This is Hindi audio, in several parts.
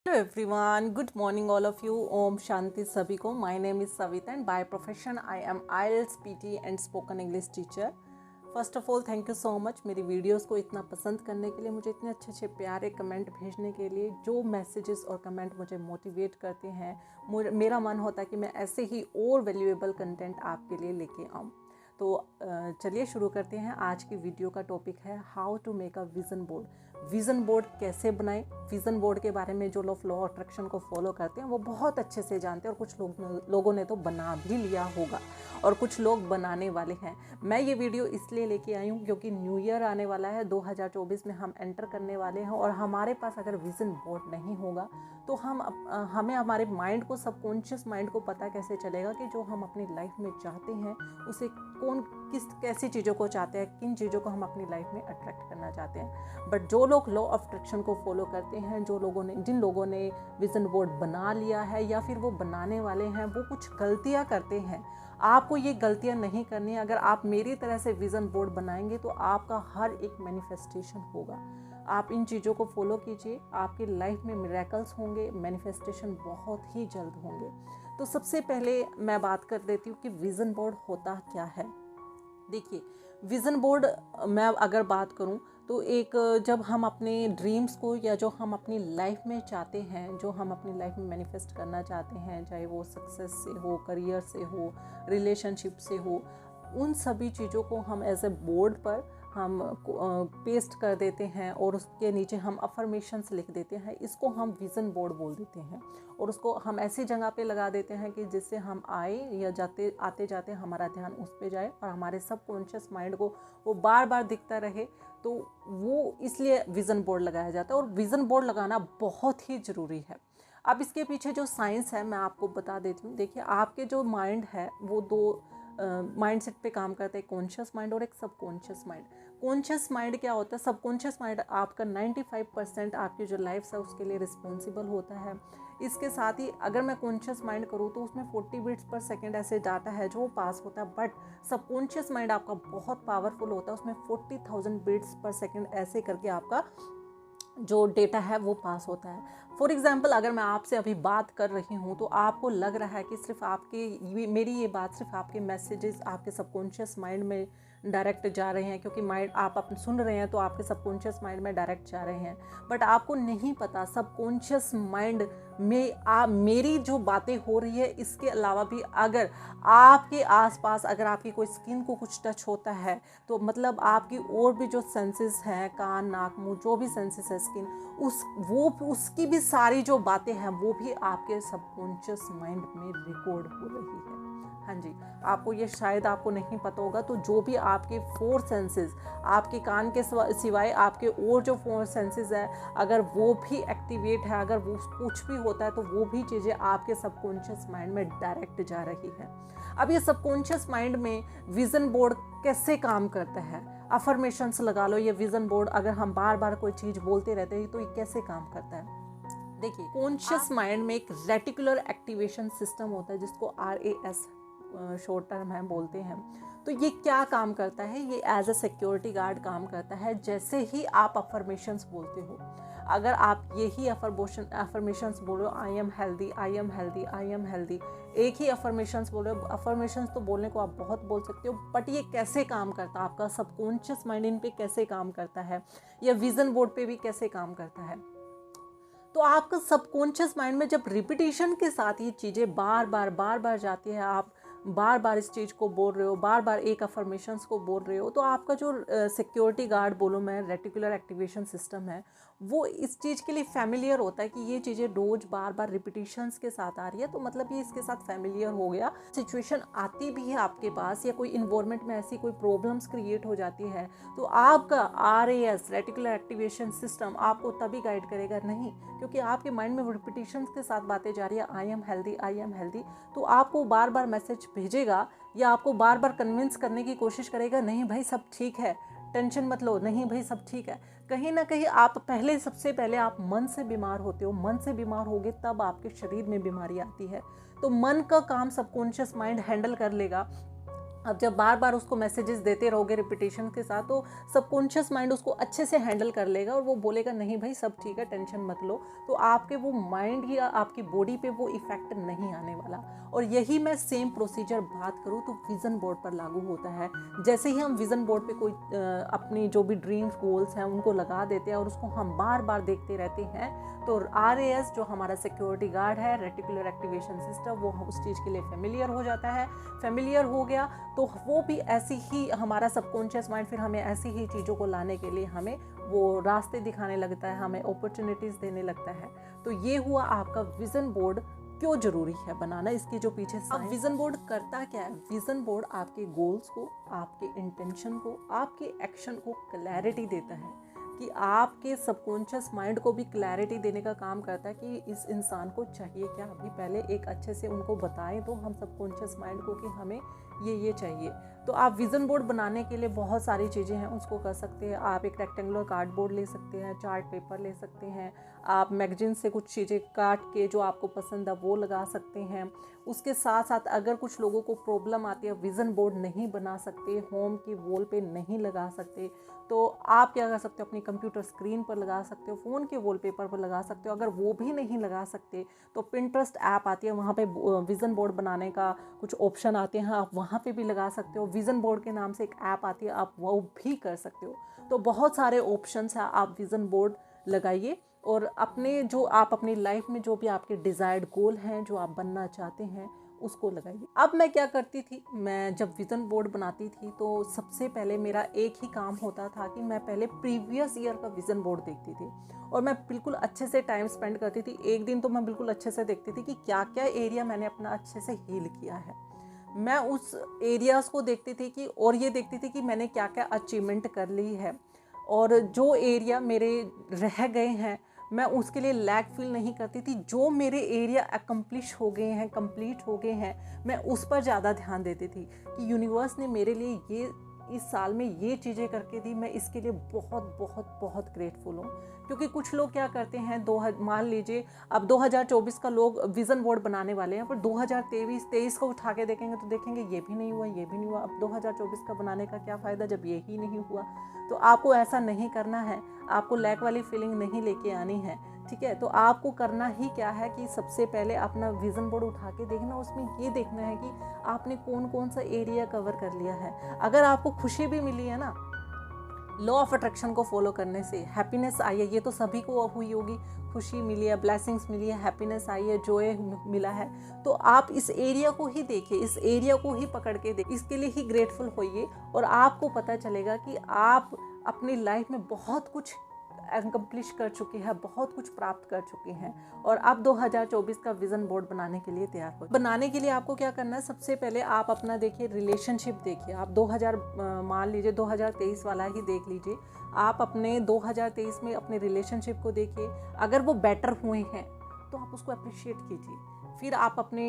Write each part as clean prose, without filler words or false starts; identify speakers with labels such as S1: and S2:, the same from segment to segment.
S1: Hello everyone, good morning all of you. Om Shanti सभी को। My name is Savita and by profession I am IELTS PT and spoken English teacher. First of all thank you so much मेरी वीडियोस को इतना पसंद करने के लिए, मुझे इतने अच्छे अच्छे प्यारे कमेंट भेजने के लिए। जो मैसेजेस और कमेंट मुझे मोटिवेट करते हैं, मेरा मन होता है कि मैं ऐसे ही और वैल्यूएबल कंटेंट आपके लिए लेके आऊँ। तो चलिए शुरू करते हैं। आज की वीडियो का टॉपिक है how to make a vision board. Vision board कैसे बनाएं। विज़न बोर्ड के बारे में जो लोग लॉ ऑफ अट्रैक्शन को फॉलो करते हैं वो बहुत अच्छे से जानते हैं, और कुछ लोगों ने तो बना भी लिया होगा और कुछ लोग बनाने वाले हैं। मैं ये वीडियो इसलिए लेके आई हूँ क्योंकि न्यू ईयर आने वाला है, 2024 में हम एंटर करने वाले हैं, और हमारे पास अगर विज़न बोर्ड नहीं होगा तो हमें हमारे माइंड को, सबकॉन्शियस माइंड को पता कैसे चलेगा कि जो हम अपनी लाइफ में चाहते हैं उसे कैसी चीज़ों को चाहते हैं, किन चीज़ों को हम अपनी लाइफ में अट्रैक्ट करना चाहते हैं। बट जो लोग लॉ ऑफ अट्रैक्शन को फॉलो करते हैं, जिन लोगों ने विज़न बोर्ड बना लिया है या फिर वो बनाने वाले हैं, वो कुछ गलतियां करते हैं। आपको ये गलतियां नहीं करनी है। अगर आप मेरी तरह से विज़न बोर्ड बनाएंगे तो आपका हर एक मैनिफेस्टेशन होगा। आप इन चीज़ों को फॉलो कीजिए, आपकी लाइफ में मिरेकल्स होंगे, मैनिफेस्टेशन बहुत ही जल्द होंगे। तो सबसे पहले मैं बात कर देती हूँ कि विज़न बोर्ड होता क्या है। देखिए, विज़न बोर्ड मैं अगर बात करूं तो जब हम अपने ड्रीम्स को, या जो हम अपनी लाइफ में चाहते हैं, जो हम अपनी लाइफ में मैनिफेस्ट करना चाहते हैं, चाहे वो सक्सेस से हो, करियर से हो, रिलेशनशिप से हो, उन सभी चीज़ों को हम एज ए बोर्ड पर हम पेस्ट कर देते हैं और उसके नीचे हम अफर्मेशंस लिख देते हैं। इसको हम विज़न बोर्ड बोल देते हैं, और उसको हम ऐसी जगह पे लगा देते हैं कि जिससे हम आए या आते जाते हमारा ध्यान उस पे जाए और हमारे सबकॉन्शियस माइंड को वो बार बार दिखता रहे। तो वो इसलिए विज़न बोर्ड लगाया जाता है, और विज़न बोर्ड लगाना बहुत ही ज़रूरी है। अब इसके पीछे जो साइंस है मैं आपको बता देती हूँ। देखिए, आपके जो माइंड है वो दो माइंड सेट पे काम करते हैं, कॉन्शियस माइंड और एक सबकॉन्शियस माइंड। कॉन्शियस माइंड क्या होता है? सबकॉन्शियस माइंड आपका 95% आपकी जो लाइफ है उसके लिए रिस्पॉन्सिबल होता है। इसके साथ ही अगर मैं कॉन्शियस माइंड करूँ तो उसमें 40 बीट्स पर सेकेंड ऐसे डाटा है जो पास होता है। बट सबकॉन्शियस माइंड आपका बहुत पावरफुल होता है, उसमें 40,000 बीट्स पर सेकेंड ऐसे करके आपका जो डेटा है वो पास होता है। फॉर एग्जाम्पल, अगर मैं आपसे अभी बात कर रही हूँ तो आपको लग रहा है कि सिर्फ मेरी ये बात सिर्फ आपके मैसेजेस आपके सबकॉन्शियस माइंड में डायरेक्ट जा रहे हैं, क्योंकि माइंड आप सुन रहे हैं तो आपके सबकॉन्शियस माइंड में डायरेक्ट जा रहे हैं। बट आपको नहीं पता सबकॉन्शियस माइंड में मेरी जो बातें हो रही है, इसके अलावा भी अगर आपके आसपास अगर आपकी कोई स्किन को कुछ टच होता है तो मतलब आपकी और भी जो सेंसेस हैं, कान, नाक, मुंह, जो भी सेंसेस है स्किन, उसकी भी सारी जो बातें हैं वो भी आपके सबकॉन्शियस माइंड में रिकॉर्ड हो रही है। हाँ जी, आपको ये शायद आपको नहीं पता होगा। तो जो भी आपके 4 सेंसेस, आपके कान के सिवाय आपके और जो 4 सेंसेस है, अगर वो भी एक्टिवेट है, अगर वो कुछ भी होता है तो वो भी चीज़ें आपके सबकॉन्शियस माइंड में डायरेक्ट जा रही है। अब ये सबकॉन्शियस माइंड में विज़न बोर्ड कैसे काम करता है? अफर्मेशंस लगा लो। ये विज़न बोर्ड अगर हम बार बार कोई चीज़ बोलते रहते हैं तो ये कैसे काम करता है? देखिए, कॉन्शियस माइंड में एक रेटिकुलर एक्टिवेशन सिस्टम होता है जिसको RAS शॉर्ट टर्म है बोलते हैं। तो ये क्या काम करता है? ये एज अ सिक्योरिटी गार्ड काम करता है। जैसे ही आप अफर्मेशंस बोलते हो, अगर आप यही अफर्मेशंस बोल रहे हो, I am healthy, I am healthy, I am healthy, एक ही अफर्मेशंस बोल रहे हो। अफर्मेशंस तो बोलने को आप बहुत बोल सकते हो, बट ये कैसे काम करता है? आपका सबकॉन्शियस माइंड इन पे कैसे काम करता है, या विज़न बोर्ड पे भी कैसे काम करता है? तो आपका सबकॉन्शियस माइंड में जब रिपीटेशन के साथ ये चीज़ें बार बार जाती है, आप बार बार इस चीज़ को बोल रहे हो, बार बार एक अफर्मेशंस को बोल रहे हो, तो आपका जो सिक्योरिटी गार्ड बोलो मैं, रेटिकुलर एक्टिवेशन सिस्टम है, वो इस चीज़ के लिए फैमिलियर होता है कि ये चीज़ें रोज़ बार बार रिपीटेशंस के साथ आ रही है, तो मतलब ये इसके साथ फैमिलियर हो गया। सिचुएशन आती भी है आपके पास, या कोई इन्वायरमेंट में ऐसी कोई प्रॉब्लम्स क्रिएट हो जाती है, तो आपका RAS रेटिकुलर एक्टिवेशन सिस्टम आपको तभी गाइड करेगा नहीं, क्योंकि आपके माइंड में रिपीटेशंस के साथ बातें जा रही है, I am healthy, I am healthy, तो आपको बार बार मैसेज भेजेगा या आपको बार बार कन्विंस करने की कोशिश करेगा, नहीं भाई सब ठीक है, टेंशन मत लो, नहीं भाई सब ठीक है। कहीं ना कहीं आप सबसे पहले आप मन से बीमार होते हो। मन से बीमार होगे तब आपके शरीर में बीमारी आती है। तो मन का काम सबकॉन्शियस माइंड हैंडल कर लेगा। अब जब बार बार उसको मैसेजेस देते रहोगे रिपीटेशन के साथ, तो सबकॉन्शियस माइंड उसको अच्छे से हैंडल कर लेगा और वो बोलेगा नहीं भाई सब ठीक है, टेंशन मत लो। तो आपके वो माइंड या आपकी बॉडी पे वो इफेक्ट नहीं आने वाला। और यही मैं सेम प्रोसीजर बात करूँ तो विज़न बोर्ड पर लागू होता है। जैसे ही हम विज़न बोर्ड पे कोई अपनी जो भी ड्रीम्स गोल्स हैं उनको लगा देते हैं और उसको हम बार बार देखते रहते हैं, तो RAS जो हमारा सिक्योरिटी गार्ड है, रेटिकुलर एक्टिवेशन सिस्टम, वो उस चीज़ के लिए फेमिलियर हो जाता है। फेमिलियर हो गया तो वो भी ऐसी ही, हमारा सबकॉन्शियस माइंड फिर हमें ऐसी ही चीज़ों को लाने के लिए हमें वो रास्ते दिखाने लगता है, हमें अपॉर्चुनिटीज़ देने लगता है। तो ये हुआ आपका विज़न बोर्ड क्यों ज़रूरी है बनाना, इसके जो पीछे। अब विज़न बोर्ड करता क्या है? विज़न बोर्ड आपके गोल्स को, आपके इंटेंशन को, आपके एक्शन को क्लैरिटी देता है, कि आपके सबकॉन्शियस माइंड को भी क्लैरिटी देने का काम करता है कि इस इंसान को चाहिए क्या। अभी पहले एक अच्छे से उनको बताएं तो हम सबकॉन्शियस माइंड को कि हमें ये चाहिए। तो आप विज़न बोर्ड बनाने के लिए बहुत सारी चीज़ें हैं, उसको कर सकते हैं। आप एक रेक्टेंगुलर कार्डबोर्ड ले सकते हैं, चार्ट पेपर ले सकते हैं, आप मैगजीन से कुछ चीज़ें काट के जो आपको पसंद है वो लगा सकते हैं। उसके साथ साथ अगर कुछ लोगों को प्रॉब्लम आती है, विज़न बोर्ड नहीं बना सकते, होम की वॉल पे नहीं लगा सकते, तो आप क्या कर सकते हो, अपनी कंप्यूटर स्क्रीन पर लगा सकते हो, फ़ोन के वॉलपेपर पर लगा सकते हो। अगर वो भी नहीं लगा सकते तो पिंटरेस्ट ऐप आती है, वहाँ पे विज़न बोर्ड बनाने का कुछ ऑप्शन आते हैं, आप वहाँ पे भी लगा सकते हो। विज़न बोर्ड के नाम से एक ऐप आती है, आप वो भी कर सकते हो। तो बहुत सारे ऑप्शंस हैं, आप विज़न बोर्ड लगाइए और अपने जो आप अपनी लाइफ में जो भी आपके डिज़ायर्ड गोल हैं, जो आप बनना चाहते हैं, उसको लगाइए। अब मैं क्या करती थी, मैं जब विज़न बोर्ड बनाती थी तो सबसे पहले मेरा एक ही काम होता था कि मैं पहले प्रीवियस ईयर का विज़न बोर्ड देखती थी और मैं बिल्कुल अच्छे से टाइम स्पेंड करती थी। एक दिन तो मैं बिल्कुल अच्छे से देखती थी कि क्या क्या एरिया मैंने अपना अच्छे से हील किया है। मैं उस एरियाज़ को देखती थी कि, और ये देखती थी कि मैंने क्या क्या अचीवमेंट कर ली है, और जो एरिया मेरे रह गए हैं मैं उसके लिए लैग फील नहीं करती थी। जो मेरे एरिया अकम्प्लिश हो गए हैं, कंप्लीट हो गए हैं, मैं उस पर ज़्यादा ध्यान देती थी कि यूनिवर्स ने मेरे लिए ये इस साल में ये चीज़ें करके दी, मैं इसके लिए बहुत बहुत बहुत ग्रेटफुल हूँ। क्योंकि कुछ लोग क्या करते हैं, मान लीजिए अब 2024 का लोग विज़न बोर्ड बनाने वाले हैं, पर 2023 को उठा के देखेंगे तो देखेंगे ये भी नहीं हुआ, ये भी नहीं हुआ। अब 2024 का बनाने का क्या फ़ायदा जब ये ही नहीं हुआ। तो आपको ऐसा नहीं करना है, आपको लैक वाली फीलिंग नहीं लेके आनी है, ठीक है। तो आपको करना ही क्या है कि सबसे पहले अपना विज़न बोर्ड उठा के देखना, उसमें ये देखना है कि आपने कौन कौन सा एरिया कवर कर लिया है। अगर आपको खुशी भी मिली है ना, लॉ ऑफ अट्रैक्शन को फॉलो करने से हैप्पीनेस आई है, ये तो सभी को हुई होगी, खुशी मिली है, ब्लेसिंग्स मिली है, हैप्पीनेस आई है, जॉय मिला है, तो आप इस एरिया को ही देखिए, इस एरिया को ही पकड़ के देखिए, इसके लिए ही ग्रेटफुल होइए और आपको पता चलेगा कि आप अपनी लाइफ में बहुत कुछ अकम्प्लिश कर चुके हैं, बहुत कुछ प्राप्त कर चुके हैं और अब 2024 का विज़न बोर्ड बनाने के लिए तैयार हो। बनाने के लिए आपको क्या करना है, सबसे पहले आप अपना देखिए रिलेशनशिप देखिए। आप मान लीजिए 2023 वाला ही देख लीजिए। आप अपने 2023 में अपने रिलेशनशिप को देखिए, अगर वो बेटर हुए हैं तो आप उसको अप्रिशिएट कीजिए। फिर आप अपने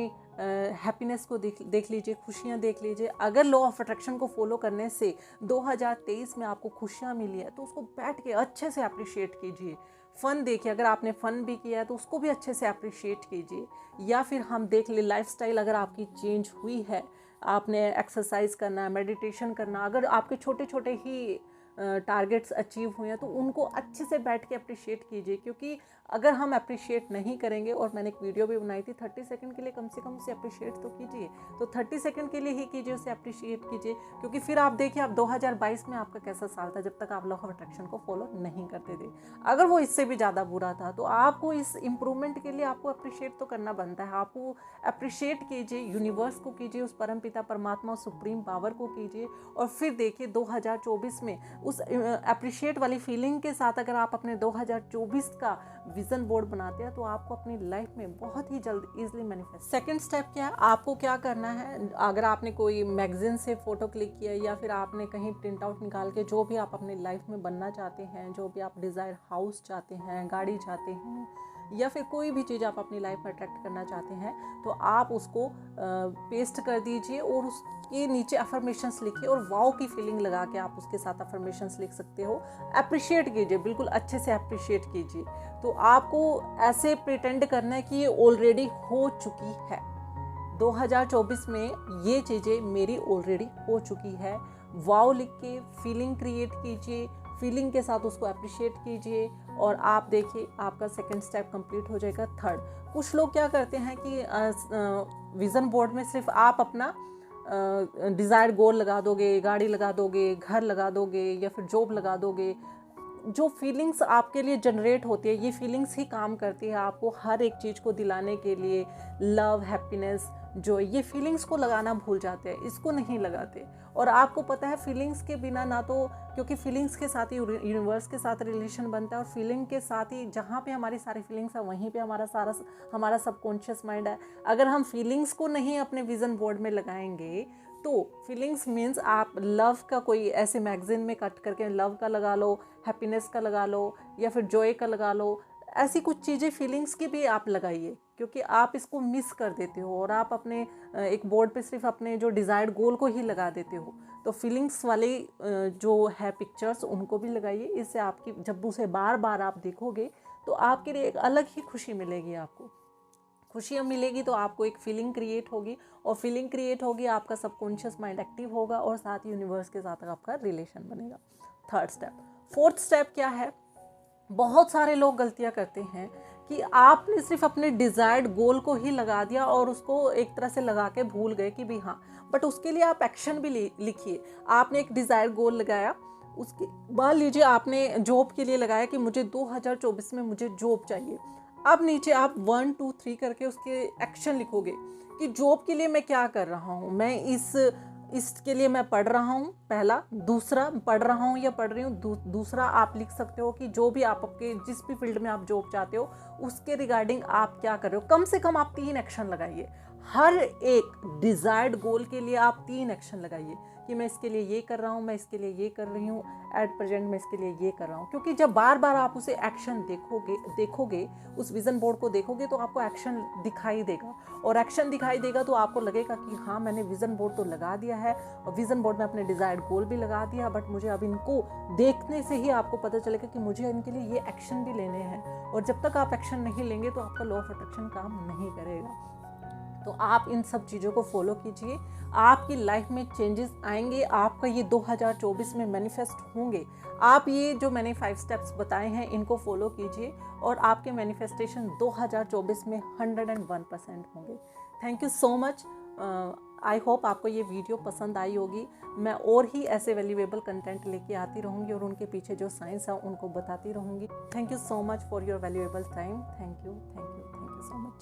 S1: हैप्पीनेस को देख लीजिए, खुशियाँ देख लीजिए। अगर लॉ ऑफ अट्रैक्शन को फॉलो करने से 2023 में आपको खुशियाँ मिली है तो उसको बैठ के अच्छे से अप्रिशिएट कीजिए। फ़न देखिए, अगर आपने फ़न भी किया है तो उसको भी अच्छे से अप्रिशिएट कीजिए। या फिर हम देख ले लाइफस्टाइल, अगर आपकी चेंज हुई है, आपने एक्सरसाइज करना है, मेडिटेशन करना, अगर आपके छोटे छोटे ही टारगेट्स अचीव हुए हैं तो उनको अच्छे से बैठ के अप्रिशिएट कीजिए। क्योंकि अगर हम अप्रिशिएट नहीं करेंगे, और मैंने एक वीडियो भी बनाई थी, 30 सेकंड के लिए कम से कम उसे अप्रिशिएट तो कीजिए। तो 30 सेकंड के लिए ही कीजिए, उसे अप्रिशिएट कीजिए। क्योंकि फिर आप देखिए आप 2022 में आपका कैसा साल था जब तक आप लॉ ऑफ अट्रैक्शन को फॉलो नहीं करते थे। अगर वो इससे भी ज़्यादा बुरा था तो आपको इस इम्प्रूवमेंट के लिए आपको अप्रिशिएट तो करना बनता है। आपको अप्रिशिएट कीजिए, यूनिवर्स को कीजिए, उस परमपिता परमात्मा सुप्रीम पावर को कीजिए। और फिर देखिए 2024 में उस अप्रिशिएट वाली फीलिंग के साथ अगर आप अपने 2024 का विज़न बोर्ड बनाते हैं तो आपको अपनी लाइफ में बहुत ही जल्द इजीली मैनिफेस्ट। सेकंड स्टेप क्या है, आपको क्या करना है, अगर आपने कोई मैगजीन से फ़ोटो क्लिक किया या फिर आपने कहीं प्रिंट आउट निकाल के जो भी आप अपनी लाइफ में बनना चाहते हैं, जो भी आप डिज़ायर हाउस चाहते हैं, गाड़ी चाहते हैं, या फिर कोई भी चीज़ आप अपनी लाइफ में अट्रैक्ट करना चाहते हैं, तो आप उसको पेस्ट कर दीजिए और उसके नीचे अफर्मेशंस लिखिए और वाओ की फीलिंग लगा के आप उसके साथ अफर्मेशंस लिख सकते हो। अप्रिशिएट कीजिए, बिल्कुल अच्छे से अप्रिशिएट कीजिए। तो आपको ऐसे प्रिटेंड करना है कि ये ऑलरेडी हो चुकी है। 2024 में ये चीज़ें मेरी ऑलरेडी हो चुकी है। वाव लिख के फीलिंग क्रिएट कीजिए, फीलिंग के साथ उसको अप्रिशिएट कीजिए और आप देखिए आपका सेकंड स्टेप कंप्लीट हो जाएगा। थर्ड, कुछ लोग क्या करते हैं कि विज़न बोर्ड में सिर्फ आप अपना डिज़ायर गोल लगा दोगे, गाड़ी लगा दोगे, घर लगा दोगे या फिर जॉब लगा दोगे। जो फीलिंग्स आपके लिए जनरेट होती है, ये फीलिंग्स ही काम करती है आपको हर एक चीज़ को दिलाने के लिए। लव, हैप्पीनेस, जो ये फीलिंग्स को लगाना भूल जाते हैं, इसको नहीं लगाते। और आपको पता है फीलिंग्स के बिना ना तो, क्योंकि फीलिंग्स के साथ ही यूनिवर्स के साथ रिलेशन बनता है और फीलिंग के साथ ही जहाँ पे हमारी सारी फीलिंग्स है वहीं पे हमारा सबकॉन्शियस माइंड है। अगर हम फीलिंग्स को नहीं अपने विज़न बोर्ड में लगाएंगे तो फीलिंग्स मीन्स आप लव का कोई ऐसे मैगजीन में कट करके लव का लगा लो, हैप्पीनेस का लगा लो या फिर जॉय का लगा लो। ऐसी कुछ चीज़ें फीलिंग्स की भी आप लगाइए, क्योंकि आप इसको मिस कर देते हो और आप अपने एक बोर्ड पे सिर्फ अपने जो डिज़ायर्ड गोल को ही लगा देते हो। तो फीलिंग्स वाले जो है पिक्चर्स उनको भी लगाइए। इससे आपकी जब उसे बार बार आप देखोगे तो आपके लिए एक अलग ही खुशी मिलेगी। आपको खुशियाँ मिलेगी तो आपको एक फीलिंग क्रिएट होगी और फीलिंग क्रिएट होगी, आपका सबकॉन्शियस माइंड एक्टिव होगा और साथ ही यूनिवर्स के साथ आपका रिलेशन बनेगा। Third step. फोर्थ स्टेप क्या है? बहुत सारे लोग गलतियाँ करते हैं कि आपने सिर्फ अपने डिज़ायर्ड गोल को ही लगा दिया और उसको एक तरह से लगा के भूल गए कि भी हाँ, बट उसके लिए आप एक्शन भी लिखिए। आपने एक डिज़ायर्ड गोल लगाया, उसके मान लीजिए आपने जॉब के लिए लगाया कि मुझे 2024 में मुझे जॉब चाहिए। अब नीचे आप 1 2 3 करके उसके एक्शन लिखोगे कि जॉब के लिए मैं क्या कर रहा हूँ। मैं इसके लिए मैं पढ़ रहा हूँ, पहला। दूसरा, पढ़ रहा हूँ या पढ़ रही हूँ। दूसरा आप लिख सकते हो कि जो भी आप आपके जिस भी फील्ड में आप जॉब चाहते हो उसके रिगार्डिंग आप क्या कर रहे हो। कम से कम आप 3 एक्शन लगाइए। हर एक डिज़ायर्ड गोल के लिए आप 3 एक्शन लगाइए कि मैं इसके लिए ये कर रहा हूँ, मैं इसके लिए ये कर रही हूँ, एट प्रेजेंट मैं इसके लिए ये कर रहा हूँ। क्योंकि जब बार बार आप उसे एक्शन देखोगे उस विज़न बोर्ड को देखोगे तो आपको एक्शन दिखाई देगा और एक्शन दिखाई देगा तो आपको लगेगा कि हाँ, मैंने विज़न बोर्ड तो लगा दिया है और विज़न बोर्ड में अपने डिज़ायर्ड गोल भी लगा दिया, बट मुझे अब इनको देखने से ही आपको पता चलेगा कि मुझे इनके लिए ये एक्शन भी लेने हैं। और जब तक आप एक्शन नहीं लेंगे तो आपका लॉ ऑफ अट्रैक्शन काम नहीं करेगा। तो आप इन सब चीज़ों को फॉलो कीजिए, आपकी लाइफ में चेंजेस आएंगे। आपका ये 2024 में मैनिफेस्ट होंगे। आप ये जो मैंने 5 स्टेप्स बताए हैं इनको फॉलो कीजिए और आपके मैनिफेस्टेशन 2024 में 101% होंगे। Thank you so much. I hope आपको ये वीडियो पसंद आई होगी। मैं और ही ऐसे वैल्यूएबल कंटेंट लेके आती रहूँगी और उनके पीछे जो साइंस है उनको बताती रहूँगी। Thank you so much for your valuable time. Thank you so much.